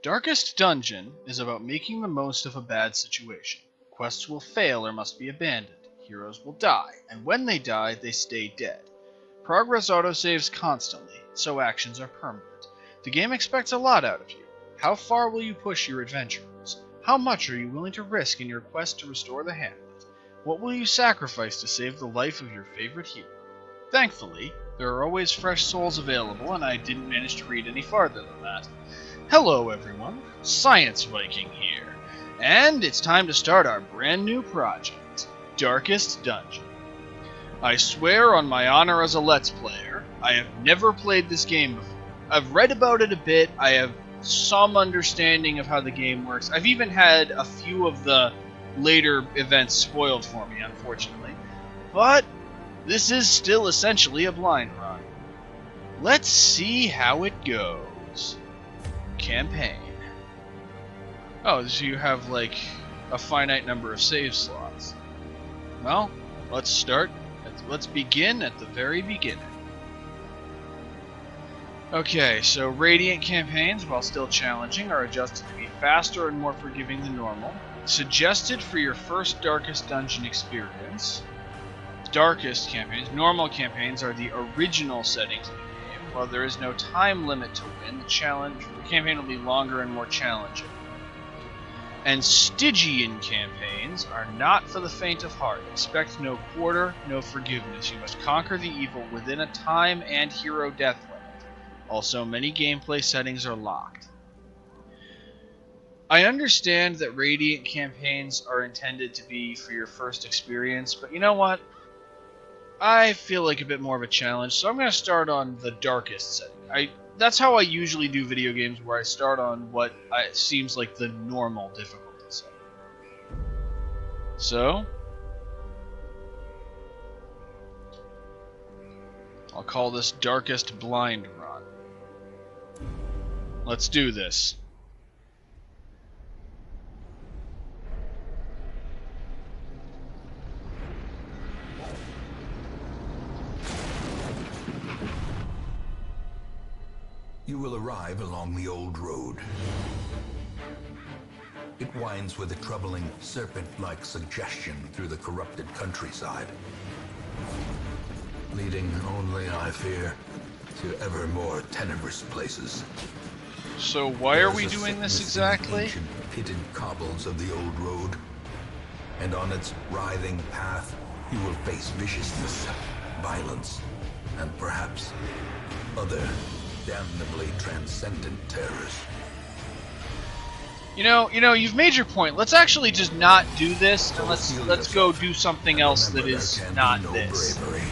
Darkest Dungeon is about making the most of a bad situation. Quests will fail or must be abandoned. Heroes will die, and when they die, they stay dead. Progress autosaves constantly, so actions are permanent. The game expects a lot out of you. How far will you push your adventure rules? How much are you willing to risk in your quest to restore the Hamlet? What will you sacrifice to save the life of your favorite hero? Thankfully, there are always fresh souls available, and I didn't manage to read any farther than that. Hello everyone, Science Viking here, and it's time to start our brand new project, Darkest Dungeon. I swear on my honor as a Let's Player, I have never played this game before. I've read about it a bit, I have some understanding of how the game works. I've even had a few of the later events spoiled for me, unfortunately. But this is still essentially a blind run. Let's see how it goes. Campaign. Oh, so you have like a finite number of save slots. Well, let's start. Let's begin at the very beginning. Okay, so Radiant campaigns, while still challenging, are adjusted to be faster and more forgiving than normal. Suggested for your first Darkest Dungeon experience. Darkest campaigns, normal campaigns, are the original settings of the game. While there is no time limit to win, the campaign will be longer and more challenging. And Stygian campaigns are not for the faint of heart. Expect no quarter, no forgiveness. You must conquer the evil within a time and hero death limit. Also, many gameplay settings are locked. I understand that Radiant campaigns are intended to be for your first experience, but you know what? I feel like a bit more of a challenge, so I'm going to start on the darkest setting. That's how I usually do video games, where I start on what seems like the normal difficulty setting. So, I'll call this Darkest Blind Run. Let's do this. You will arrive along the old road. It winds with a troubling, serpent-like suggestion through the corrupted countryside, leading only, I fear, to ever more tenebrous places. So why are we doing this exactly? Ancient pitted cobbles of the old road, and on its writhing path, you will face viciousness, violence, and perhaps other damnably transcendent terrors. You know, you've made your point. Let's actually just not do this, and let's go do something else that is not this. Bravery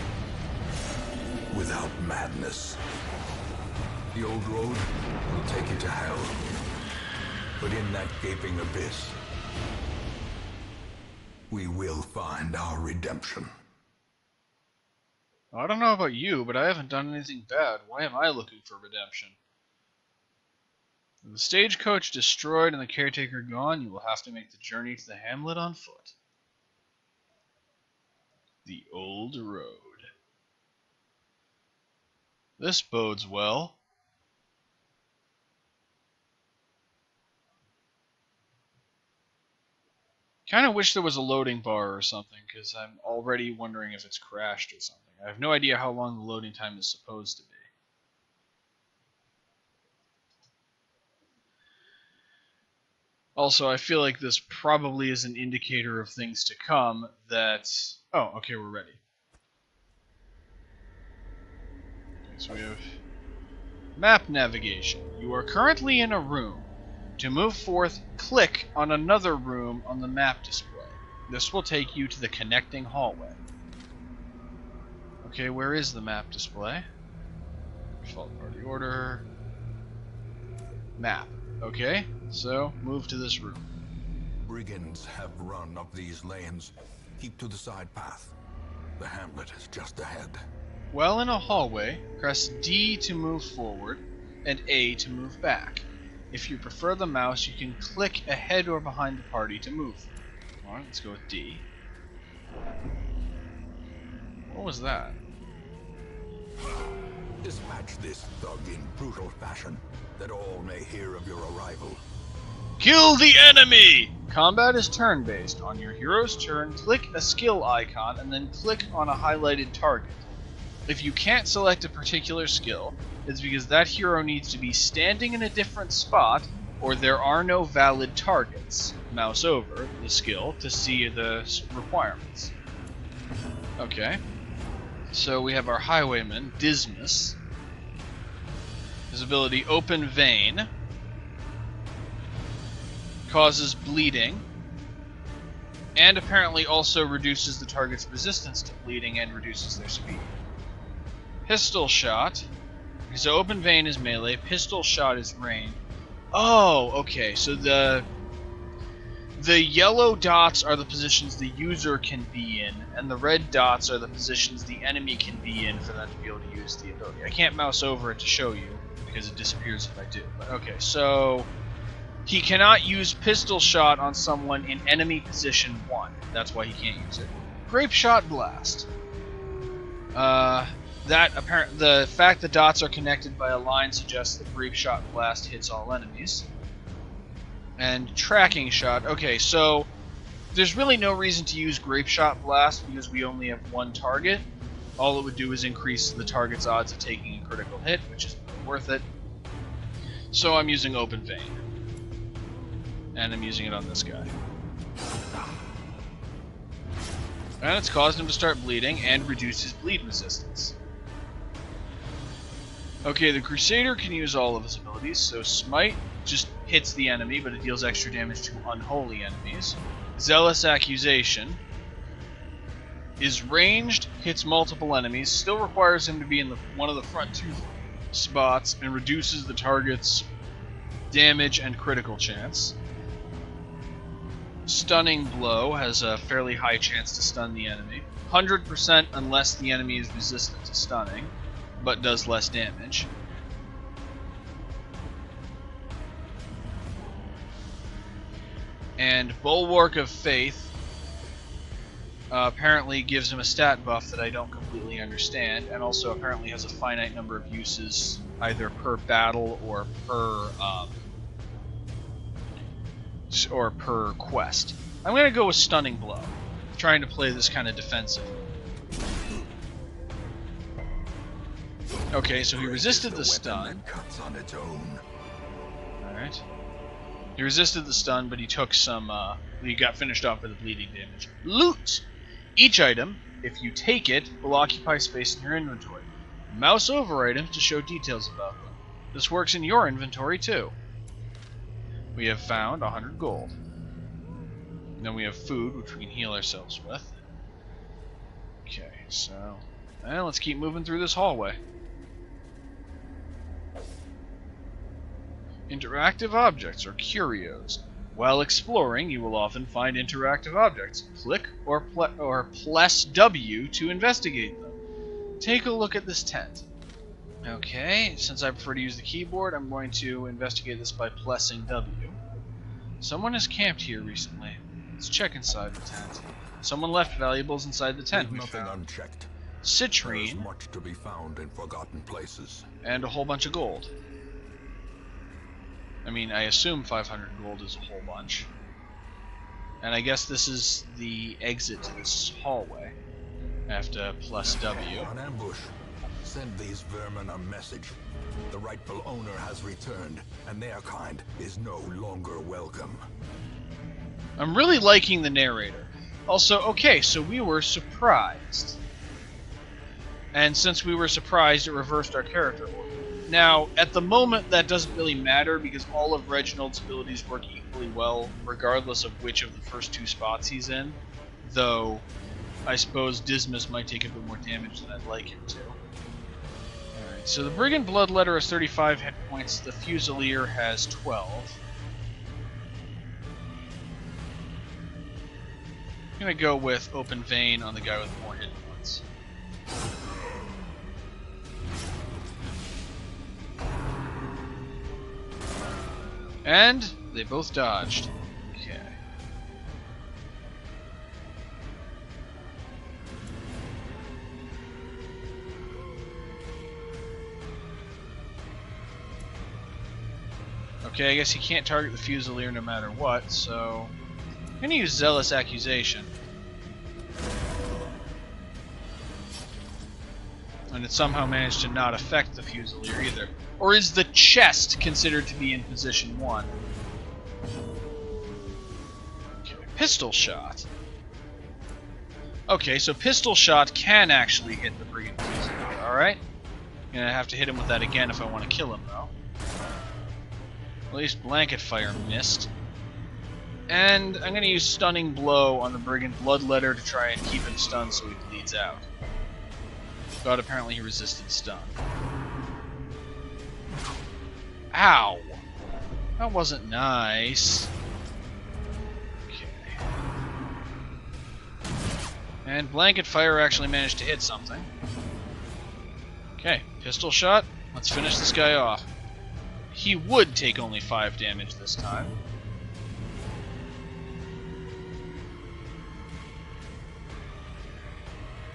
without madness. The old road will take you to hell, but in that gaping abyss, we will find our redemption. I don't know about you, but I haven't done anything bad. Why am I looking for redemption? With the stagecoach destroyed and the caretaker gone, you will have to make the journey to the Hamlet on foot. The old road. This bodes well. Kind of wish there was a loading bar or something, because I'm already wondering if it's crashed or something. I have no idea how long the loading time is supposed to be. Also, I feel like this probably is an indicator of things to come that... Oh, okay, we're ready. Okay, so we have map navigation. You are currently in a room. To move forth, click on another room on the map display. This will take you to the connecting hallway. Okay, where is the map display? Default party order. Map. Okay, so move to this room. Brigands have run up these lanes. Keep to the side path. The Hamlet is just ahead. While in a hallway, press D to move forward and A to move back. If you prefer the mouse, you can click ahead or behind the party to move. Alright, let's go with D. What was that? Dispatch this thug in brutal fashion, that all may hear of your arrival. Kill the enemy! Combat is turn-based. On your hero's turn, click a skill icon and then click on a highlighted target. If you can't select a particular skill, it's because that hero needs to be standing in a different spot or there are no valid targets. Mouse over the skill to see the requirements. Okay. So we have our highwayman, Dismas. His ability, Open Vein, causes bleeding, and apparently also reduces the target's resistance to bleeding and reduces their speed. Pistol Shot. So Open Vein is melee, Pistol Shot is ranged. Oh, okay, so the yellow dots are the positions the user can be in, and the red dots are the positions the enemy can be in for them to be able to use the ability. I can't mouse over it to show you, because it disappears if I do. But okay, so he cannot use Pistol Shot on someone in enemy position 1. That's why he can't use it. Grape Shot Blast. The fact the dots are connected by a line suggests that Grape Shot Blast hits all enemies. And Tracking Shot. Okay, so there's really no reason to use Grape Shot Blast because we only have one target. All it would do is increase the target's odds of taking a critical hit, which is worth it. So I'm using Open Vein. And I'm using it on this guy. And it's caused him to start bleeding and reduce his bleed resistance. Okay, the Crusader can use all of his abilities, so Smite just hits the enemy, but it deals extra damage to unholy enemies. Zealous Accusation is ranged, hits multiple enemies, still requires him to be in one of the front two spots, and reduces the target's damage and critical chance. Stunning Blow has a fairly high chance to stun the enemy. 100% unless the enemy is resistant to stunning, but does less damage. And Bulwark of Faith apparently gives him a stat buff that I don't completely understand, and also apparently has a finite number of uses either per battle or per quest. I'm going to go with Stunning Blow, trying to play this kind of defensive. Okay, so he resisted the stun. Alright. He resisted the stun, but he took some, he got finished off with the bleeding damage. Loot! Each item, if you take it, will occupy space in your inventory. Mouse over items to show details about them. This works in your inventory too. We have found 100 gold. And then we have food, which we can heal ourselves with. Okay, so... well, let's keep moving through this hallway. Interactive objects, or curios. While exploring, you will often find interactive objects. Click or press W to investigate them. Take a look at this tent. Okay, since I prefer to use the keyboard, I'm going to investigate this by pressing W. Someone has camped here recently. Let's check inside the tent. Someone left valuables inside the tent. Leave nothing unchecked. Citrine. There's much to be found in forgotten places. And a whole bunch of gold. I mean, I assume 500 gold is a whole bunch. And I guess this is the exit to this hallway. I have to plus W. An ambush. Send these vermin a message. The rightful owner has returned, and their kind is no longer welcome. I'm really liking the narrator. Also, okay, so we were surprised. And since we were surprised, it reversed our character order. Now, at the moment, that doesn't really matter because all of Reginald's abilities work equally well, regardless of which of the first two spots he's in. Though, I suppose Dismas might take a bit more damage than I'd like him to. Alright, so the Brigand Bloodletter has 35 hit points, the Fusilier has 12. I'm gonna go with Open Vein on the guy with more hit points. And they both dodged. Okay. Okay, I guess he can't target the Fusilier no matter what, so... I'm gonna use Zealous Accusation. And it somehow managed to not affect the Fusilier either. Or is the chest considered to be in position 1? Okay, pistol shot. Okay, so pistol shot can actually hit the Brigand Fusilier, alright? I'm gonna have to hit him with that again if I want to kill him, though. At least Blanket Fire missed. And I'm gonna use Stunning Blow on the Brigand Bloodletter to try and keep him stunned so he bleeds out. But apparently he resisted stun. Ow! That wasn't nice. Okay. And Blanket Fire actually managed to hit something. Okay, pistol shot. Let's finish this guy off. He would take only 5 damage this time.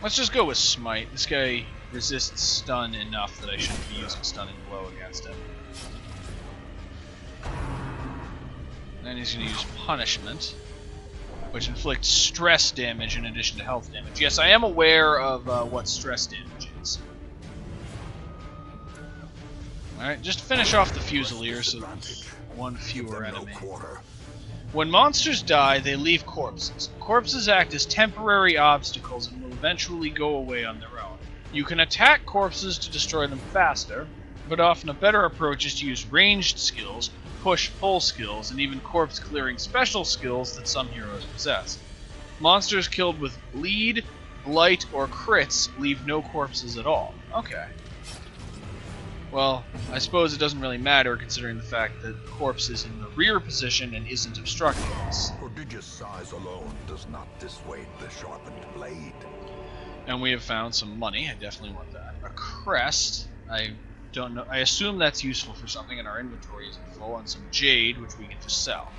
Let's just go with Smite. This guy resists stun enough that I shouldn't be using Stunning Blow against him. Then he's going to use Punishment, which inflicts stress damage in addition to health damage. Yes, I am aware of what stress damage is. Alright, just finish off the Fusilier so one fewer enemy. When monsters die, they leave corpses. Corpses act as temporary obstacles and will eventually go away on their own. You can attack corpses to destroy them faster, but often a better approach is to use ranged skills, push-pull skills, and even corpse-clearing special skills that some heroes possess. Monsters killed with bleed, blight, or crits leave no corpses at all. Okay. Well, I suppose it doesn't really matter considering the fact that the corpse is in the rear position and isn't obstructing us. Prodigious size alone does not dissuade the sharpened blade. And we have found some money. I definitely want that. A crest. I don't know. I assume that's useful for something, and our inventory isn't full. And some jade, which we can just sell.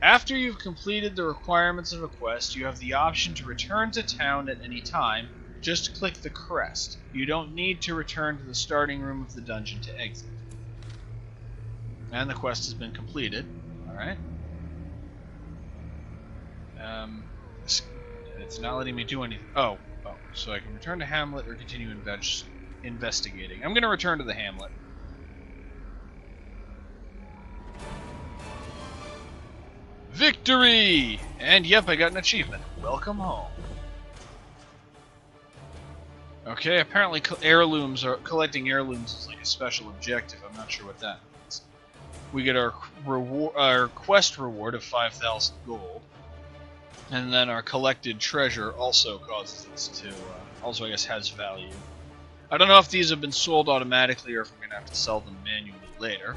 After you've completed the requirements of a quest, you have the option to return to town at any time. Just click the crest. You don't need to return to the starting room of the dungeon to exit. And the quest has been completed. Alright. It's not letting me do anything. Oh, so I can return to Hamlet or continue investigating. I'm going to return to the Hamlet. Victory! And yep, I got an achievement. Welcome home. Okay, apparently collecting heirlooms is like a special objective. I'm not sure what that means. We get our quest reward of 5,000 gold, and then our collected treasure also causes us to, also I guess has value. I don't know if these have been sold automatically or if I'm going to have to sell them manually later.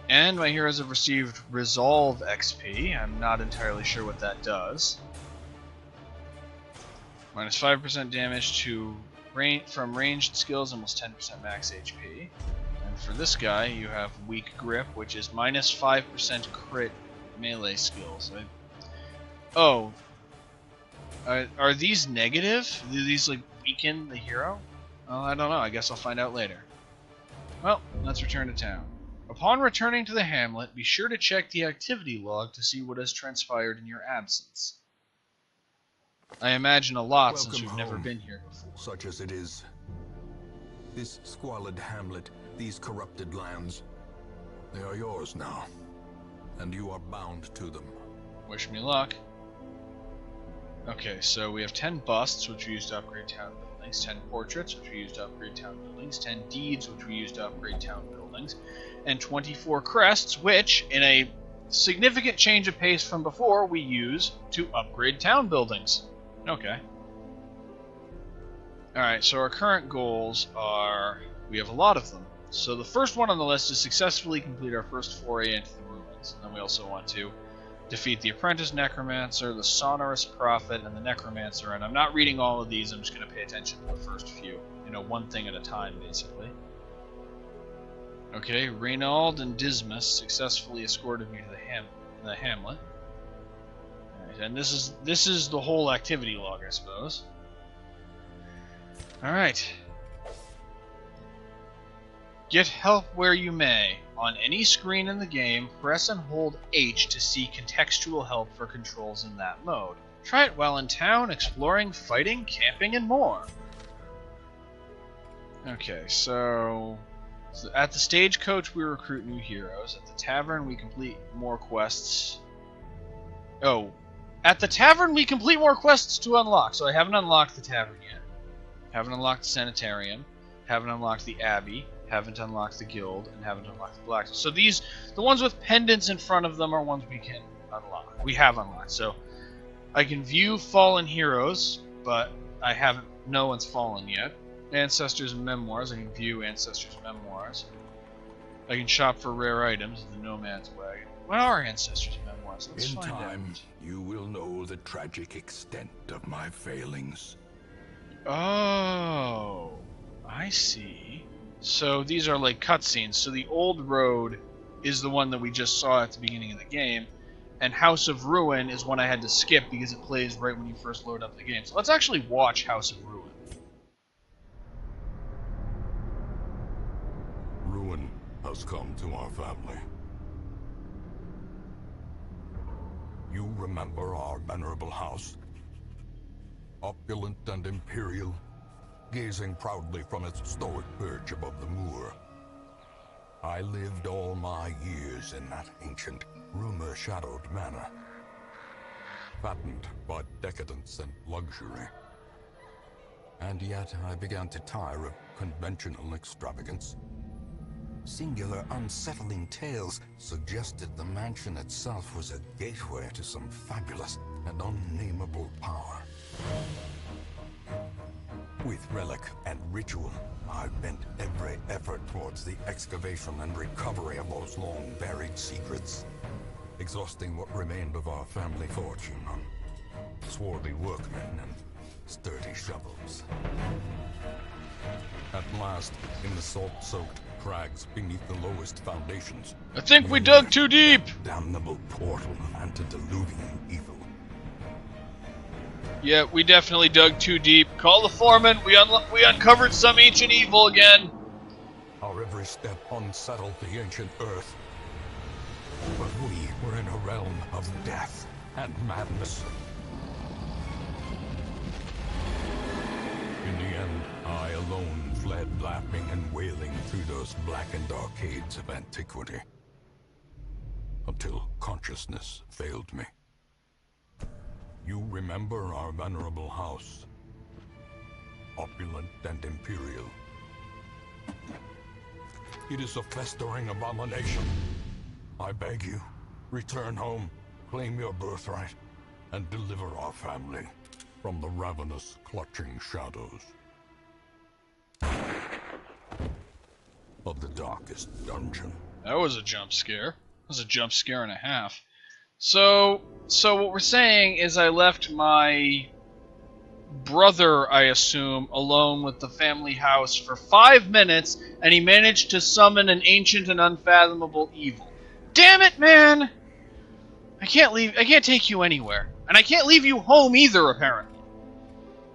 And my heroes have received Resolve XP. I'm not entirely sure what that does. Minus 5% damage from ranged skills, almost 10% max HP. And for this guy, you have Weak Grip, which is minus 5% crit melee skills. Oh. Are these negative? Do these like weaken the hero? Well, I don't know. I guess I'll find out later. Well, let's return to town. Upon returning to the Hamlet, be sure to check the activity log to see what has transpired in your absence. I imagine a lot since we've never been here before. Such as it is. This squalid hamlet, these corrupted lands, they are yours now. And you are bound to them. Wish me luck. Okay, so we have 10 busts, which we used to upgrade town buildings, 10 portraits, which we used to upgrade town buildings, 10 deeds, which we used to upgrade town buildings, and 24 crests, which, in a significant change of pace from before, we use to upgrade town buildings. Okay. Alright, so our current goals are... we have a lot of them. So the first one on the list is successfully complete our first foray into the ruins. And then we also want to defeat the Apprentice Necromancer, the Sonorous Prophet, and the Necromancer. And I'm not reading all of these, I'm just going to pay attention to the first few. You know, one thing at a time, basically. Okay, Reynald and Dismas successfully escorted me to the Hamlet. And this is the whole activity log, I suppose. Alright. Get help where you may. On any screen in the game, press and hold H to see contextual help for controls in that mode. Try it while in town, exploring, fighting, camping, and more. Okay, so at the stagecoach we recruit new heroes. At the tavern we complete more quests. Oh, at the tavern we complete more quests to unlock. So I haven't unlocked the tavern yet. Haven't unlocked the sanitarium. Haven't unlocked the abbey. Haven't unlocked the guild, and haven't unlocked the blacksmith. So these, the ones with pendants in front of them, are ones we can unlock. We have unlocked. So I can view fallen heroes, but I haven't. No one's fallen yet. Ancestors' memoirs. I can view ancestors' memoirs. I can shop for rare items in the nomad's wagon. What are ancestors' memoirs? Let's find out. In time, you will know the tragic extent of my failings. Oh, I see. So these are like cutscenes. So the old road is the one that we just saw at the beginning of the game, and House of Ruin is one I had to skip because it plays right when you first load up the game. So let's actually watch House of Ruin. Ruin has come to our family. You remember our venerable house? Opulent and imperial, gazing proudly from its stoic perch above the moor. I lived all my years in that ancient, rumor-shadowed manor, fattened by decadence and luxury. And yet I began to tire of conventional extravagance. Singular, unsettling tales suggested the mansion itself was a gateway to some fabulous and unnameable power. With relic and ritual, I bent every effort towards the excavation and recovery of those long-buried secrets, exhausting what remained of our family fortune on swarthy workmen and sturdy shovels. At last, in the salt-soaked crags beneath the lowest foundations, I think we dug too deep! Damnable portal antediluvian evil. Yeah, we definitely dug too deep. Call the foreman. We uncovered some ancient evil again. Our every step unsettled the ancient earth. But we were in a realm of death and madness. In the end, I alone fled laughing and wailing through those blackened arcades of antiquity. Until consciousness failed me. You remember our venerable house, opulent and imperial. It is a festering abomination. I beg you, return home, claim your birthright, and deliver our family from the ravenous, clutching shadows of the darkest dungeon. That was a jump scare. That was a jump scare and a half. So what we're saying is I left my brother, I assume, alone with the family house for 5 minutes, and he managed to summon an ancient and unfathomable evil. Damn it, man! I can't take you anywhere. And I can't leave you home either, apparently.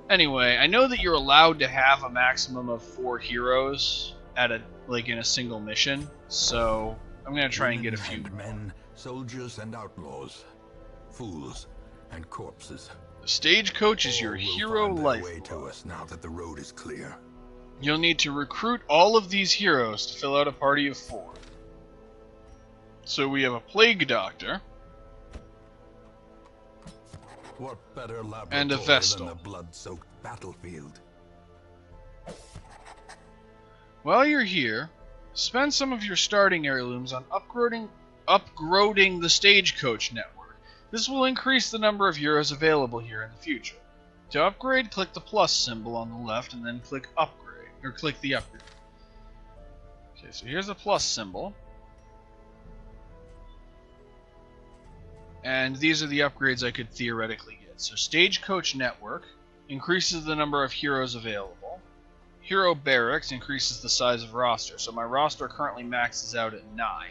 Anyway, I know that you're allowed to have a maximum of 4 heroes at in a single mission, so I'm gonna try and get a few men, soldiers and outlaws, fools and corpses. The stagecoach is your hero life. Way to us now that the road is clear. You'll need to recruit all of these heroes to fill out a party of 4. So we have a plague doctor. What better laboratory and a Vestal. than the blood-soaked battlefield? While you're here, spend some of your starting heirlooms on upgrading the stagecoach network. This will increase the number of heroes available here in the future. To upgrade, click the plus symbol on the left and then click upgrade, or click the upgrade. Okay, so here's the plus symbol. And these are the upgrades I could theoretically get. So Stagecoach Network increases the number of heroes available. Hero Barracks increases the size of roster. So my roster currently maxes out at 9.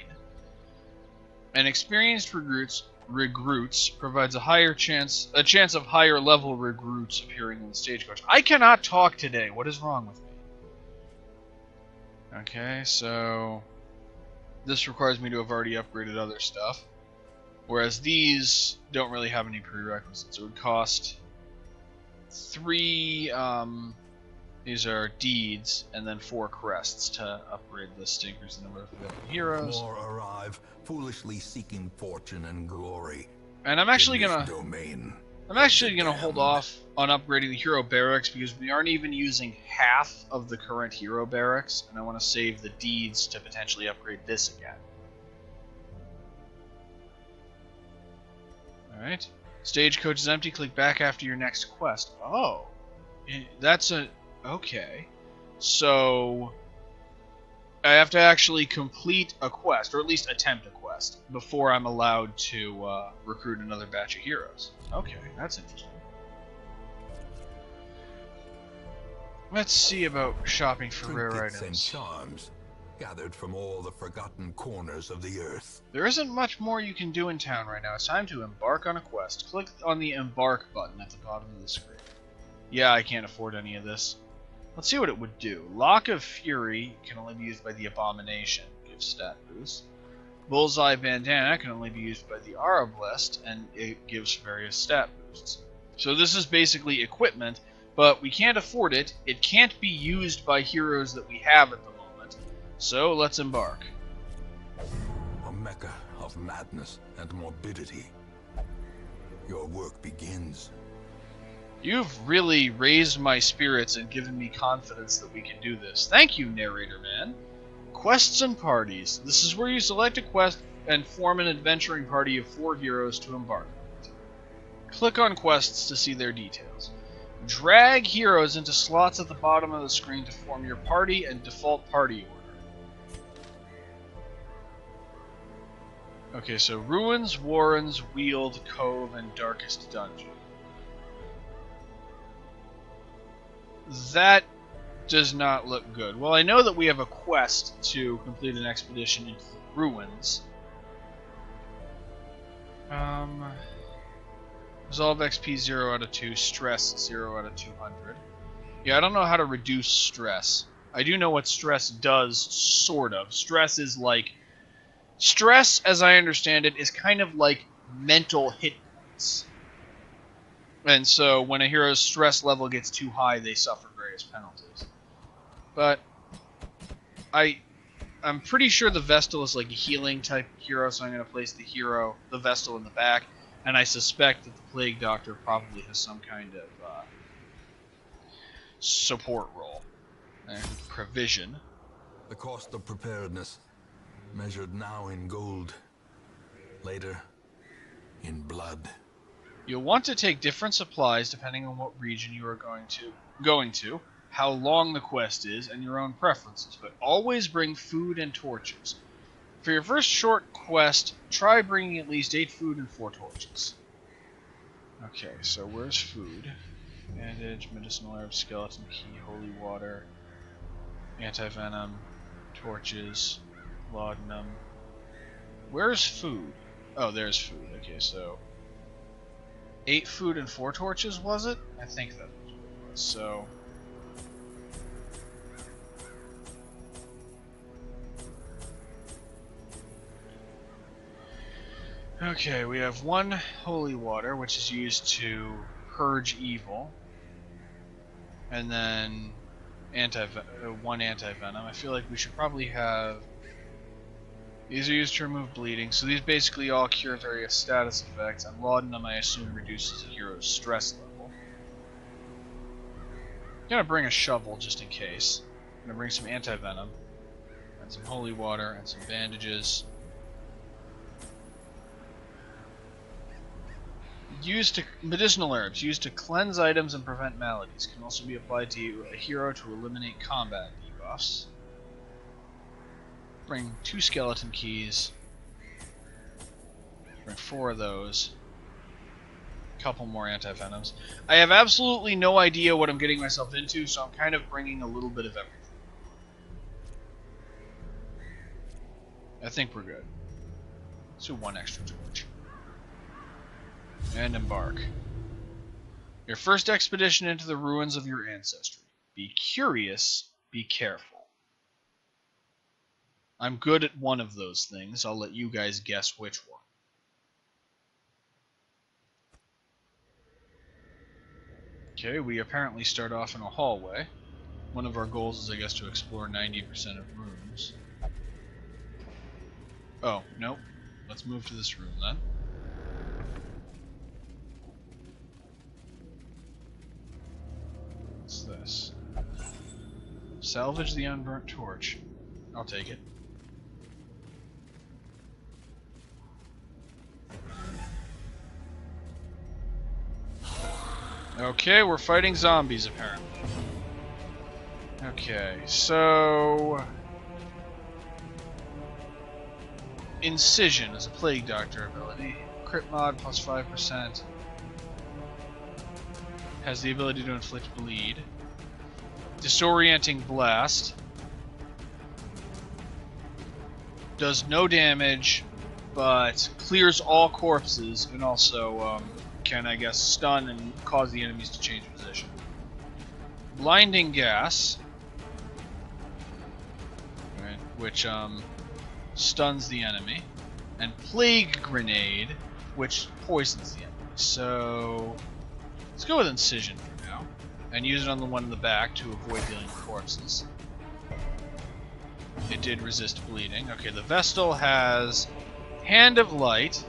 And Experienced Recruits provides a chance of higher level recruits appearing in the Stagecoach. I cannot talk today. What is wrong with me? Okay, so this requires me to have already upgraded other stuff, whereas these don't really have any prerequisites. It would cost 3, these are deeds, and then 4 crests to upgrade the stinkers and the heroes. More arrive, foolishly seeking fortune and glory. And I'm actually in this gonna domain. hold off on upgrading the hero barracks because we aren't even using half of the current hero barracks, and I want to save the deeds to potentially upgrade this again. Alright. Stagecoach is empty. Click back after your next quest. Oh. That's a... Okay. So... I have to actually complete a quest, or at least attempt a quest, before I'm allowed to recruit another batch of heroes. Okay, that's interesting. Let's see about shopping for rare items. And charms, gathered from all the forgotten corners of the earth. There isn't much more you can do in town right now. It's time to embark on a quest. Click on the embark button at the bottom of the screen. Yeah, I can't afford any of this. Let's see what it would do. Lock of Fury can only be used by the Abomination. Gives stat boost. Bullseye Bandana can only be used by the Arablest, and it gives various stat boosts. So this is basically equipment, but we can't afford it. It can't be used by heroes that we have at the moment. So let's embark. A mecca of madness and morbidity. Your work begins. You've really raised my spirits and given me confidence that we can do this. Thank you, narrator man. Quests and parties. This is where you select a quest and form an adventuring party of 4 heroes to embark on it. Click on quests to see their details. Drag heroes into slots at the bottom of the screen to form your party and default party order. Okay, so Ruins, Warrens, Weald, Cove, and Darkest Dungeon. That does not look good. Well, I know that we have a quest to complete an expedition into the ruins. Resolve XP 0 out of 2, stress 0 out of 200. Yeah, I don't know how to reduce stress. I do know what stress does, sort of. Stress is like... Stress, as I understand it, is kind of like mental hit points. And so, when a hero's stress level gets too high, they suffer various penalties. But, I'm pretty sure the Vestal is like a healing type hero, so I'm going to place the Vestal in the back, and I suspect that the Plague Doctor probably has some kind of support role. And provision. The cost of preparedness, measured now in gold, later in blood. You'll want to take different supplies depending on what region you are going to, how long the quest is, and your own preferences, but always bring food and torches. For your first short quest, try bringing at least 8 food and 4 torches. Okay, so where's food? Bandage, medicinal herb, skeleton key, holy water, anti-venom, torches, laudanum. Where's food? Oh, there's food. Okay, so 8 food and 4 torches, was it? I think that was what it was. So okay, we have 1 holy water, which is used to purge evil, and then 1 anti-venom. I feel like we should probably have... These are used to remove bleeding, so these basically all cure various status effects, and laudanum I assume reduces a hero's stress level. I'm gonna bring a shovel just in case. I'm gonna bring some anti-venom, and some holy water, and some bandages. Medicinal herbs used to cleanse items and prevent maladies. Can also be applied to a hero to eliminate combat debuffs. Bring 2 skeleton keys. Bring 4 of those. A couple more anti-venoms. I have absolutely no idea what I'm getting myself into, so I'm kind of bringing a little bit of everything. I think we're good. Let's do 1 extra torch. And embark. Your first expedition into the ruins of your ancestry. Be curious, be careful. I'm good at one of those things. I'll let you guys guess which one. Okay, we apparently start off in a hallway. One of our goals is, I guess, to explore 90% of rooms. Oh, nope. Let's move to this room, then. What's this? Salvage the unburnt torch. I'll take it. Okay, we're fighting zombies, apparently. Okay, so... Incision is a Plague Doctor ability. Crit mod plus 5%. Has the ability to inflict bleed. Disorienting Blast. Does no damage, but clears all corpses, and also can, I guess, stun and cause the enemies to change position. Blinding Gas, right, which stuns the enemy, and Plague Grenade, which poisons the enemy. So let's go with Incision for now, and use it on the one in the back to avoid dealing with corpses. It did resist bleeding. Okay, the Vestal has Hand of Light,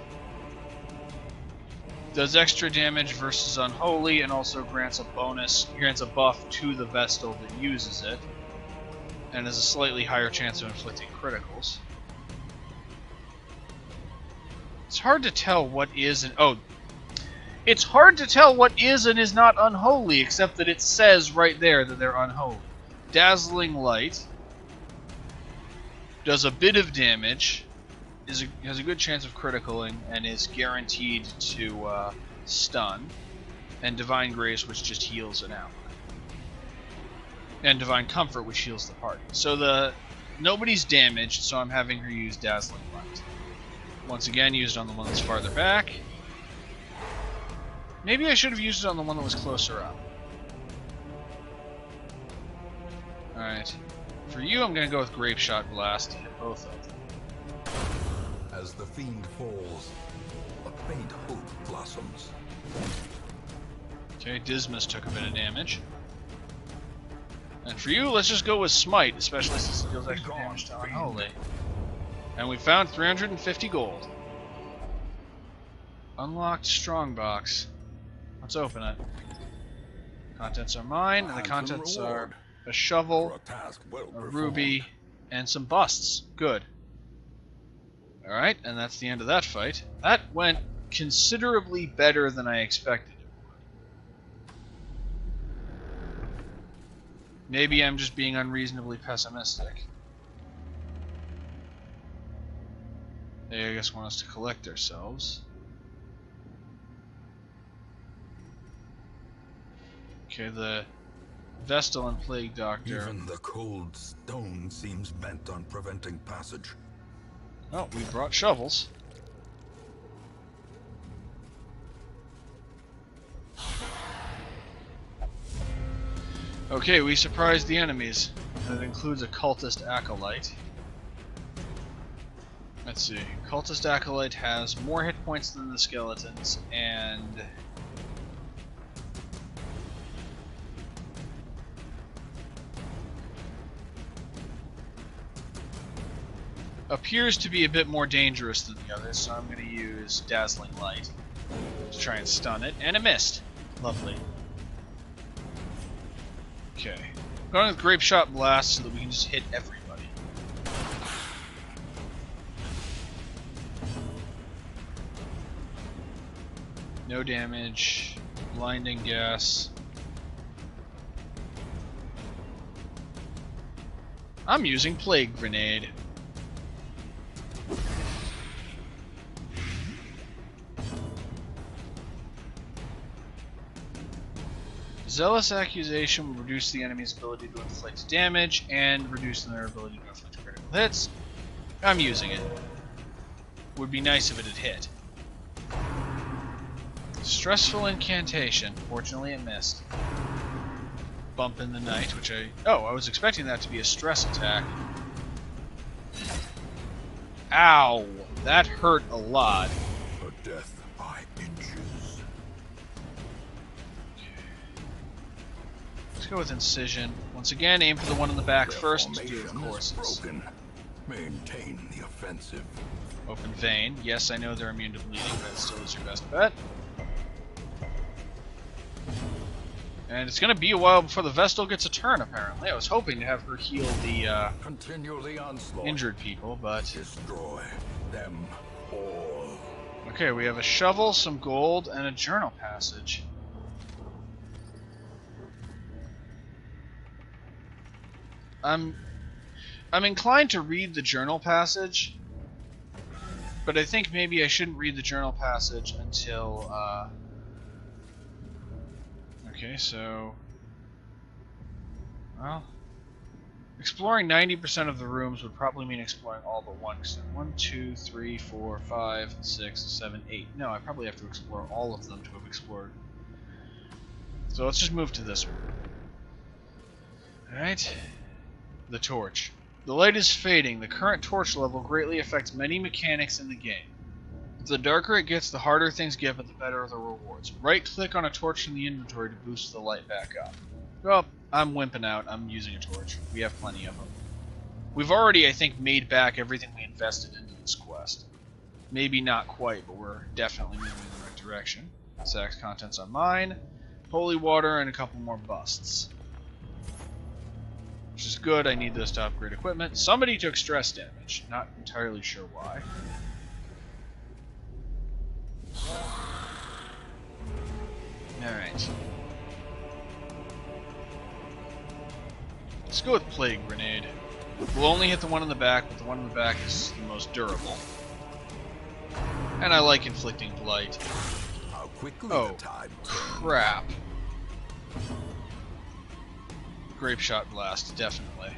does extra damage versus Unholy, and also grants a buff to the Vestal that uses it, and has a slightly higher chance of inflicting criticals. It's hard to tell what is it's hard to tell what is and is not unholy, except that it says right there that they're unholy. Dazzling Light does a bit of damage, has a good chance of criticaling, and is guaranteed to stun. And Divine Grace, which just heals an ally. And Divine Comfort, which heals the party. So nobody's damaged, so I'm having her use Dazzling Light. Once again, used on the one that's farther back. Maybe I should have used it on the one that was closer up. Alright. For you, I'm going to go with Grape Shot Blast to hit both of them. As the fiend falls, a faint hope blossoms. Okay, Dismas took a bit of damage. And for you, let's just go with Smite, especially since it deals extra damage to Unholy. And we found 350 gold. Unlocked Strongbox. Let's open it. Contents are mine, and the contents are a shovel, a ruby, and some busts. Good. Alright, and that's the end of that fight. That went considerably better than I expected it would. Maybe I'm just being unreasonably pessimistic. They, I guess, want us to collect ourselves. Okay, the Vestal and Plague Doctor. Even the cold stone seems bent on preventing passage. Oh, we brought shovels. Okay, we surprised the enemies. That includes a Cultist Acolyte. Let's see. Cultist Acolyte has more hit points than the skeletons, and appears to be a bit more dangerous than the others, so I'm going to use Dazzling Light to try and stun it, and it missed. Lovely. Okay. Going with Grape Shot Blast so that we can just hit everybody. No damage. Blinding Gas. I'm using Plague Grenade. Zealous Accusation will reduce the enemy's ability to inflict damage and reduce their ability to inflict critical hits. I'm using it. Would be nice if it had hit. Stressful Incantation. Fortunately it missed. Bump in the Night, which I was expecting that to be a stress attack. Ow! That hurt a lot. A death by inches. Let's go with incision. Once again, aim for the one in the back Their first to do, of formation course. is broken. Maintain the offensive. Open vein. Yes, I know they're immune to bleeding, but it still is your best bet. And it's gonna be a while before the Vestal gets a turn, apparently. I was hoping to have her heal the Continue the onslaught. injured people, but... Destroy them all. Okay, we have a shovel, some gold, and a journal passage. I'm inclined to read the journal passage, but I think maybe I shouldn't read the journal passage until, okay, so... Well... Exploring 90% of the rooms would probably mean exploring all but one. 1, 2, 3, 4, 5, 6, 7, 8. No, I probably have to explore all of them to have explored. So let's just move to this one. Alright. The torch. The light is fading. The current torch level greatly affects many mechanics in the game. The darker it gets, the harder things get, but the better the rewards. Right-click on a torch in the inventory to boost the light back up. Well, I'm wimping out. I'm using a torch. We have plenty of them. We've already, I think, made back everything we invested into this quest. Maybe not quite, but we're definitely moving in the right direction. Sack's contents are mine. Holy water and a couple more busts. Which is good. I need this to upgrade equipment. Somebody took stress damage. Not entirely sure why. Alright. Let's go with Plague Grenade. We'll only hit the one in the back, but the one in the back is the most durable. And I like inflicting blight. How quickly Oh, the tide crap. Grape Shot Blast, definitely.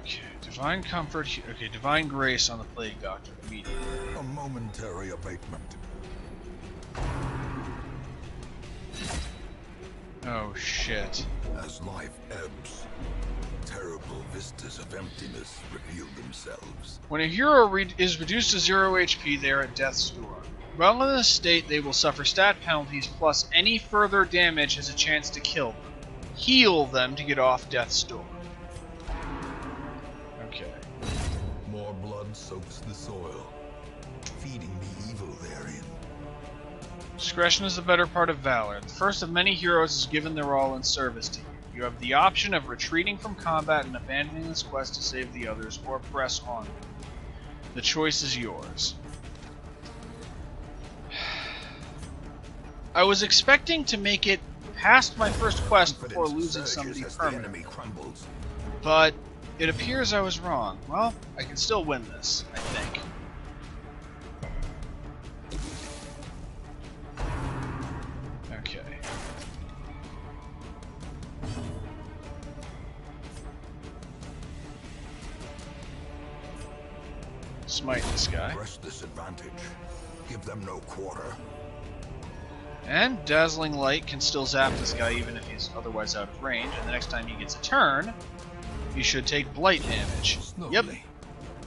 Okay, Divine Comfort. Okay, Divine Grace on the Plague Doctor immediately. A momentary abatement. Oh shit. As life ebbs, terrible vistas of emptiness reveal themselves. When a hero is reduced to 0 HP, they are at death's door. While in this state, they will suffer stat penalties, plus any further damage has a chance to kill them. Heal them to get off death's door. Okay. More blood soaks the soil, feeding the evil therein. Discretion is the better part of valor. The first of many heroes has given their all in service to you. You have the option of retreating from combat and abandoning this quest to save the others, or press on. The choice is yours. I was expecting to make it past my first quest before losing somebody permanently, but it appears I was wrong. Well, I can still win this, I think. Okay. Smite this guy. Press this advantage. Give them no quarter. And Dazzling Light can still zap this guy even if he's otherwise out of range, and the next time he gets a turn, he should take blight damage. Slowly, Yep.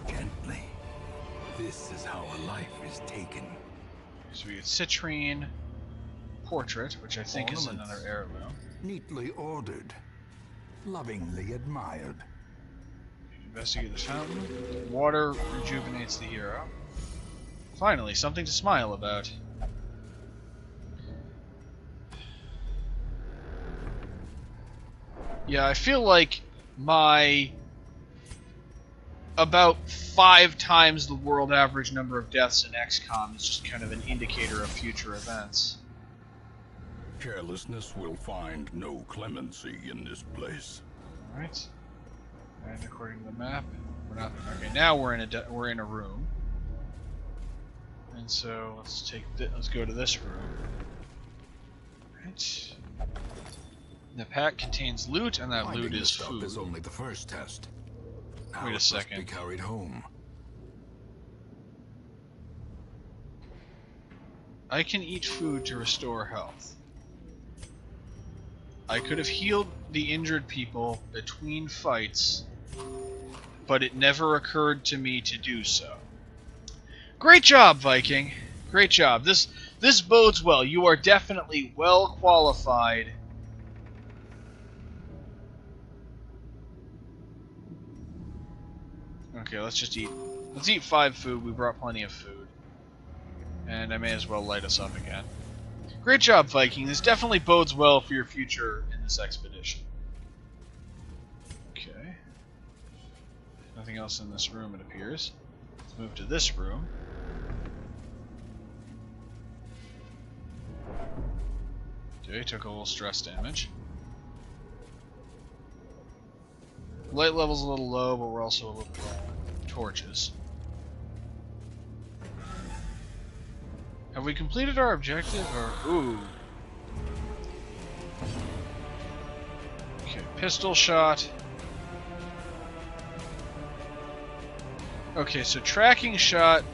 gently. This is how a life is taken. So we get Citrine, Portrait, which I think is Ornaments. another heirloom. Neatly ordered. Lovingly admired. Investigate the fountain. Water rejuvenates the hero. Finally, something to smile about. Yeah, I feel like my about 5 times the world average number of deaths in XCOM is just kind of an indicator of future events. Carelessness will find no clemency in this place. Alright. And according to the map, we're not... Okay, now we're in a room. And so let's go to this room. Alright. The pack contains loot, and that loot is food. Is only the first test. Now Wait a it must second. be carried home. I can eat food to restore health. I could have healed the injured people between fights, but it never occurred to me to do so. Great job, Viking. Great job. This bodes well. You are definitely well qualified. Okay, let's just eat. Let's eat 5 food. We brought plenty of food. And I may as well light us up again. Great job, Viking. This definitely bodes well for your future in this expedition. Okay. Nothing else in this room, it appears. Let's move to this room. Okay, took a little stress damage. Light level's a little low, but we're also a little low on torches. Have we completed our objective, or... Ooh. Okay, pistol shot. Okay, so tracking shot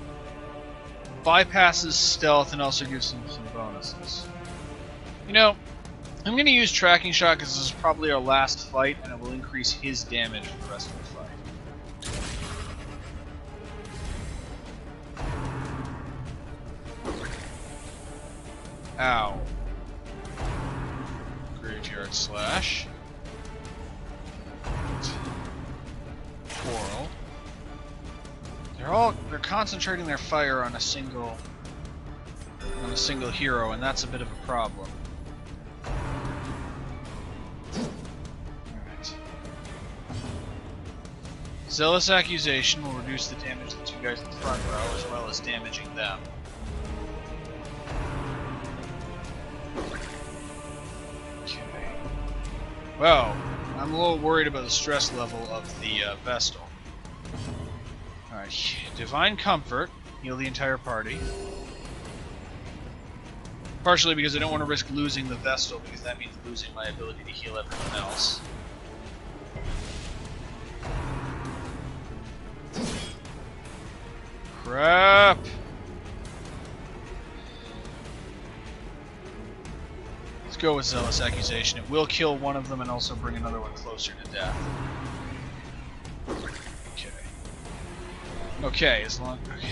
bypasses stealth and also gives him some bonuses. You know, I'm going to use tracking shot because this is probably our last fight, and it will increase his damage for the rest of the fight. Ow. Graveyard slash. Quarrel. They're concentrating their fire on a single hero, and that's a bit of a problem. Alright. Zealous Accusation will reduce the damage of the 2 guys in the front row, as well as damaging them. Well, I'm a little worried about the stress level of the Vestal. Alright, Divine Comfort. Heal the entire party. Partially because I don't want to risk losing the Vestal, because that means losing my ability to heal everyone else. Crap! Let's go with Zealous Accusation. It will kill one of them and also bring another one closer to death. Okay. Okay, as long... Okay.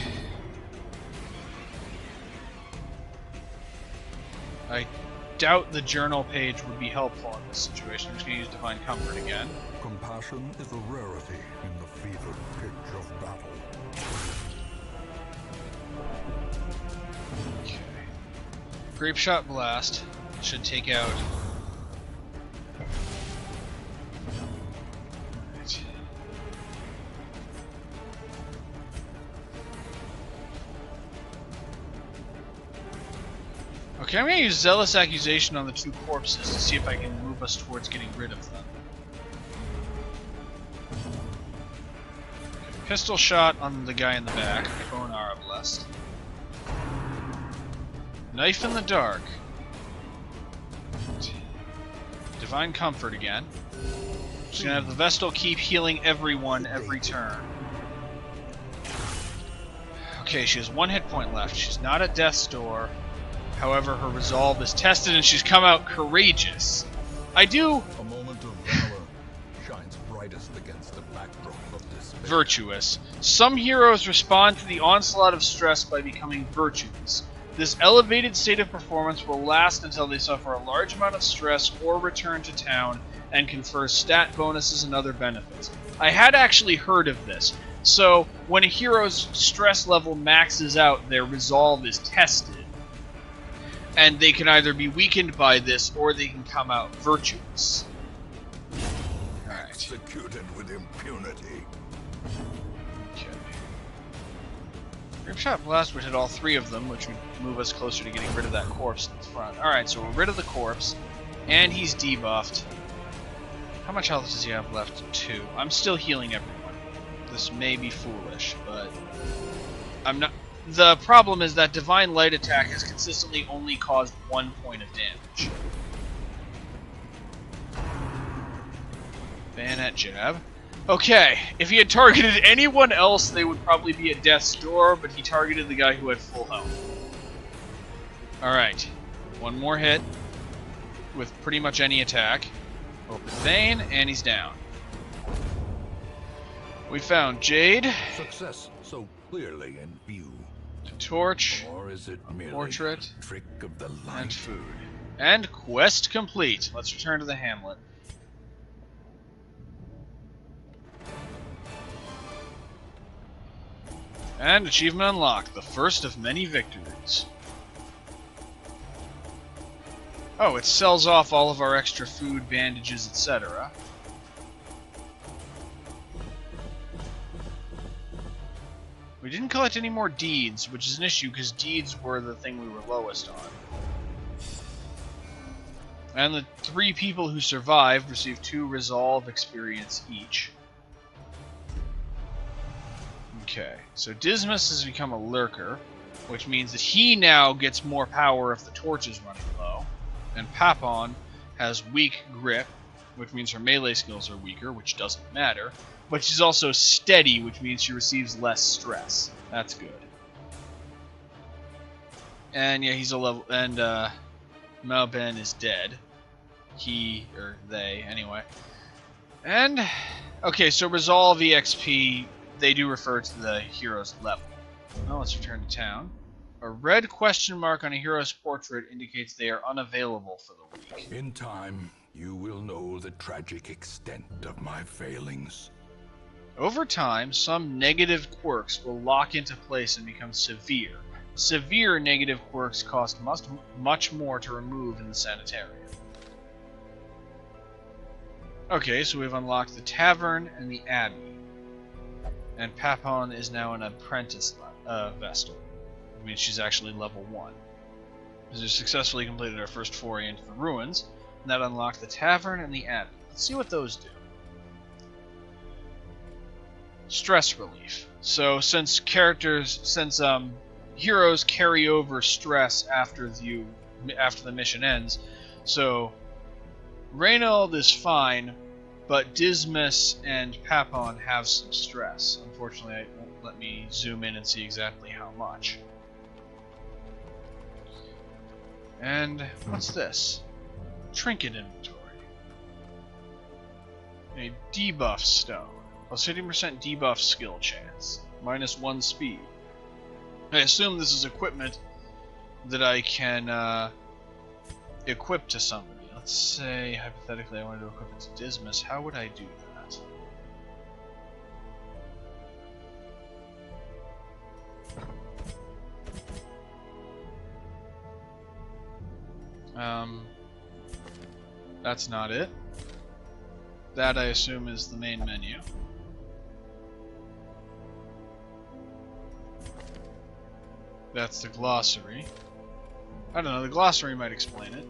I doubt the journal page would be helpful in this situation. I'm just going to use Divine Comfort again. Compassion is a rarity in the fevered pitch of battle. Okay. Grape Shot Blast should take out... Right. Okay, I'm going to use Zealous Accusation on the 2 corpses to see if I can move us towards getting rid of them. Okay, pistol shot on the guy in the back. Bonara blessed. Knife in the dark. Divine Comfort again. She's gonna have the Vestal keep healing everyone every turn. Okay, she has 1 hit point left. She's not at death's door. However, her resolve is tested and she's come out courageous. A moment of valor shines brightest against the backdrop of despair. Virtuous. Some heroes respond to the onslaught of stress by becoming virtuous. This elevated state of performance will last until they suffer a large amount of stress or return to town and confers stat bonuses and other benefits. I had actually heard of this. So, when a hero's stress level maxes out, their resolve is tested. And they can either be weakened by this, or they can come out virtuous. Alright. Executed with impunity. Okay. Grape Shot Blast would hit all 3 of them, which would move us closer to getting rid of that corpse in the front. Alright, so we're rid of the corpse, and he's debuffed. How much health does he have left? 2. I'm still healing everyone. This may be foolish, but I'm not... The problem is that Divine Light attack has consistently only caused 1 point of damage. Bayonet jab. Okay, if he had targeted anyone else, they would probably be at death's door, but he targeted the guy who had full health. Alright, 1 more hit. with pretty much any attack. Open vein, and he's down. We found Jade, Success so clearly in view. the torch, Or is it merely portrait, a trick of the and light? food. And quest complete. Let's return to the Hamlet. And achievement unlocked, the first of many victories. Oh, it sells off all of our extra food, bandages, etc. We didn't collect any more deeds, which is an issue because deeds were the thing we were lowest on. And the 3 people who survived received 2 resolve experience each. Okay, so Dismas has become a lurker, which means that he now gets more power if the torch is running low. And Papon has weak grip, which means her melee skills are weaker, which doesn't matter. But she's also steady, which means she receives less stress. That's good. And yeah, he's a level. And Malben is dead. He or they, anyway. And okay, so resolve EXP. They do refer to the hero's level. Now let's return to town. A red question mark on a hero's portrait indicates they are unavailable for the week. In time, you will know the tragic extent of my failings. Over time, some negative quirks will lock into place and become severe. Severe negative quirks cost much more to remove in the sanitarium. Okay, so we've unlocked the tavern and the abbey. And Papon is now an apprentice vestal. I mean, she's actually level 1. We successfully completed our first foray into the ruins, and that unlocked the tavern and the abbey. Let's see what those do. Stress relief. So since heroes carry over stress after the mission ends, so Reynold is fine, but Dismas and Papon have some stress. Unfortunately, it won't let me zoom in and see exactly how much. And what's this? Trinket inventory. A debuff stone. Plus 50% debuff skill chance. -1 speed. I assume this is equipment that I can equip to somebody. Let's say, hypothetically, I wanted to equip it to Dismas. How would I do that? That's not it. That, I assume, is the main menu. That's the glossary. I don't know, the glossary might explain it.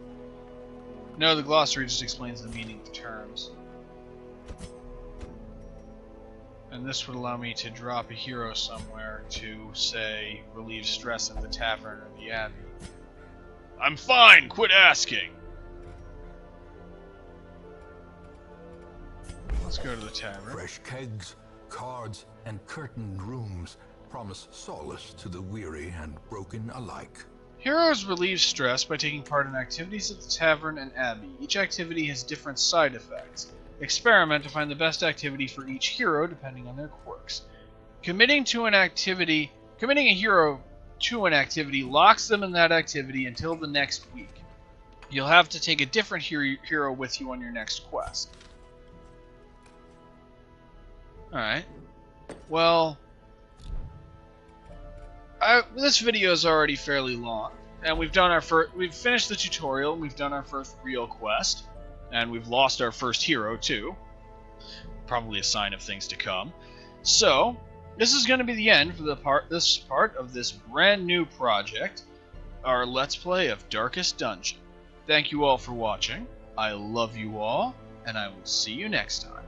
No, the glossary just explains the meaning of terms. And this would allow me to drop a hero somewhere to, say, relieve stress at the tavern or the abbey. I'm fine, quit asking! Let's go to the tavern. Fresh kegs, cards, and curtained rooms promise solace to the weary and broken alike. Heroes relieve stress by taking part in activities at the tavern and abbey. Each activity has different side effects. Experiment to find the best activity for each hero depending on their quirks. Committing a hero to an activity locks them in that activity until the next week. You'll have to take a different hero with you on your next quest. Alright. Well, this video is already fairly long, and we've finished the tutorial, and we've done our first real quest, and we've lost our first hero too. Probably a sign of things to come. So, this is going to be the end for this part of this brand new project, our Let's Play of Darkest Dungeon. Thank you all for watching. I love you all, and I will see you next time.